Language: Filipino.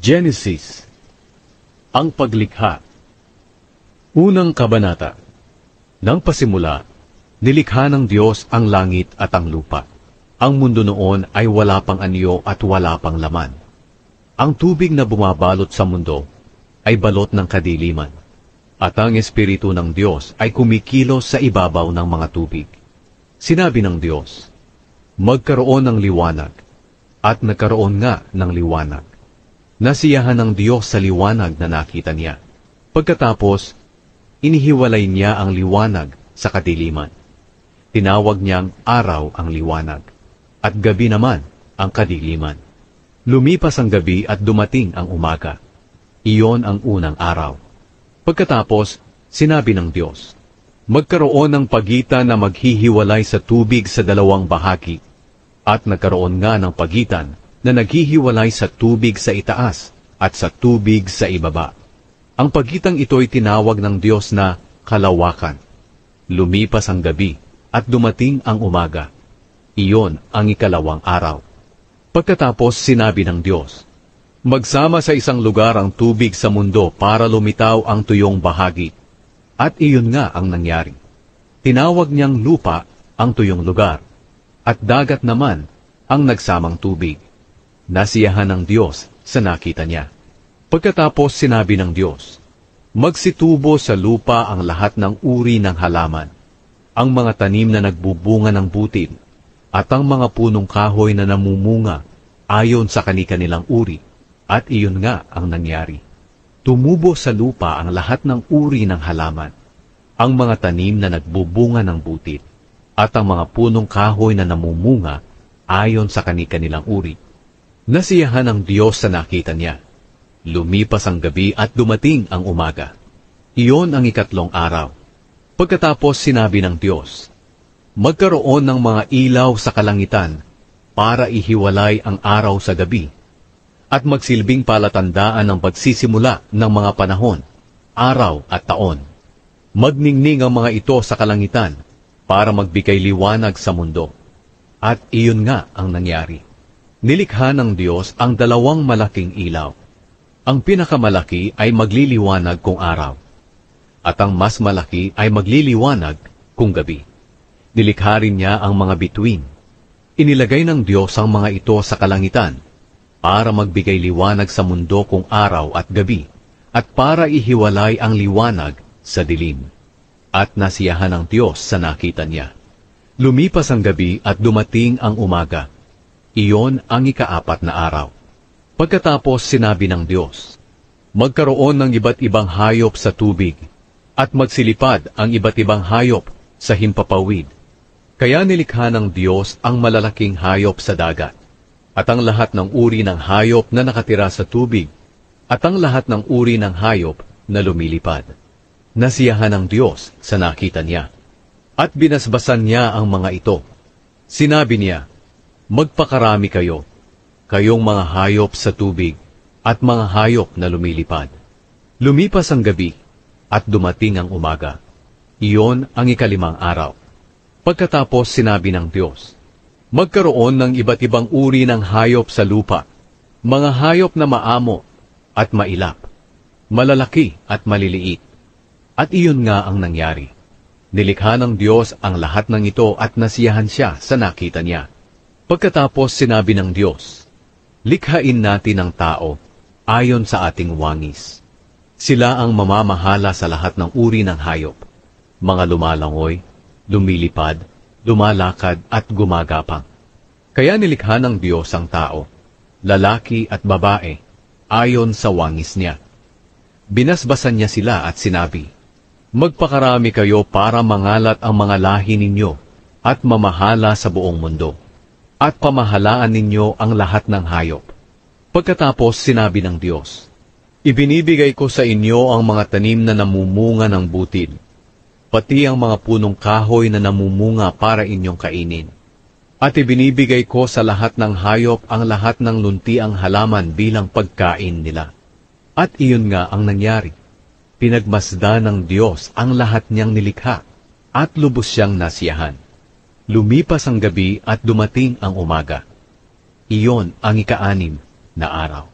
Genesis, ang paglikha. Unang kabanata. Nang pasimula, nilikha ng Diyos ang langit at ang lupa. Ang mundo noon ay wala pang anyo at wala pang laman. Ang tubig na bumabalot sa mundo ay balot ng kadiliman, at ang Espiritu ng Diyos ay kumikilos sa ibabaw ng mga tubig. Sinabi ng Diyos, magkaroon ng liwanag, at nagkaroon nga ng liwanag. Nasiyahan ng Diyos sa liwanag na nakita niya. Pagkatapos, inihiwalay niya ang liwanag sa kadiliman. Tinawag niyang araw ang liwanag, at gabi naman ang kadiliman. Lumipas ang gabi at dumating ang umaga. Iyon ang unang araw. Pagkatapos, sinabi ng Diyos, magkaroon ng pagitan na maghihiwalay sa tubig sa dalawang bahagi, at nagkaroon nga ng pagitan na naghihiwalay sa tubig sa itaas at sa tubig sa ibaba. Ang pagitang ito'y tinawag ng Diyos na kalawakan. Lumipas ang gabi at dumating ang umaga. Iyon ang ikalawang araw. Pagkatapos sinabi ng Diyos, magsama sa isang lugar ang tubig sa mundo para lumitaw ang tuyong bahagi. At iyon nga ang nangyari. Tinawag niyang lupa ang tuyong lugar, at dagat naman ang nagsamang tubig. Nasiyahan ng Diyos sa nakita niya. Pagkatapos sinabi ng Diyos, magsitubo sa lupa ang lahat ng uri ng halaman, ang mga tanim na nagbubunga ng butil, at ang mga punong kahoy na namumunga ayon sa kani-kanilang uri. At iyon nga ang nangyari. Tumubo sa lupa ang lahat ng uri ng halaman, ang mga tanim na nagbubunga ng butil, at ang mga punong kahoy na namumunga ayon sa kani-kanilang uri. Nasiyahan ng Diyos sa nakita niya. Lumipas ang gabi at dumating ang umaga. Iyon ang ikatlong araw. Pagkatapos sinabi ng Diyos, magkaroon ng mga ilaw sa kalangitan para ihiwalay ang araw sa gabi, at magsilbing palatandaan ng pagsisimula ng mga panahon, araw at taon. Magningning ang mga ito sa kalangitan para magbigay liwanag sa mundo. At iyon nga ang nangyari. Nilikha ng Diyos ang dalawang malaking ilaw. Ang pinakamalaki ay magliliwanag kung araw, at ang mas malaki ay magliliwanag kung gabi. Nilikha rin niya ang mga bituin. Inilagay ng Diyos ang mga ito sa kalangitan para magbigay liwanag sa mundo kung araw at gabi, at para ihiwalay ang liwanag sa dilim. At nasiyahan ng Diyos sa nakita niya. Lumipas ang gabi at dumating ang umaga. Iyon ang ikaapat na araw. Pagkatapos sinabi ng Diyos, magkaroon ng iba't ibang hayop sa tubig, at magsilipad ang iba't ibang hayop sa himpapawid. Kaya nilikha ng Diyos ang malalaking hayop sa dagat, at ang lahat ng uri ng hayop na nakatira sa tubig, at ang lahat ng uri ng hayop na lumilipad. Nasiyahan ng Diyos sa nakita niya, at binasbasan niya ang mga ito. Sinabi niya, magpakarami kayo, kayong mga hayop sa tubig, at mga hayop na lumilipad. Lumipas ang gabi, at dumating ang umaga. Iyon ang ikalimang araw. Pagkatapos sinabi ng Diyos, magkaroon ng iba't ibang uri ng hayop sa lupa, mga hayop na maamo at mailap, malalaki at maliliit. At iyon nga ang nangyari. Nilikha ng Diyos ang lahat ng ito at nasiyahan siya sa nakita niya. Pagkatapos sinabi ng Diyos, likhain natin ang tao ayon sa ating wangis. Sila ang mamamahala sa lahat ng uri ng hayop, mga lumalangoy, lumilipad, lumalakad at gumagapang. Kaya nilikha ng Diyos ang tao, lalaki at babae, ayon sa wangis niya. Binasbasan niya sila at sinabi, magpakarami kayo para mangalat ang mga lahi ninyo at mamahala sa buong mundo, at pamahalaan ninyo ang lahat ng hayop. Pagkatapos sinabi ng Diyos, ibinibigay ko sa inyo ang mga tanim na namumunga ng butil, pati ang mga punong kahoy na namumunga para inyong kainin. At ibinibigay ko sa lahat ng hayop ang lahat ng luntiang halaman bilang pagkain nila. At iyon nga ang nangyari. Pinagmasdan ng Diyos ang lahat niyang nilikha, at lubos siyang nasiyahan. Lumipas ang gabi at dumating ang umaga. Iyon ang ika-6 na araw.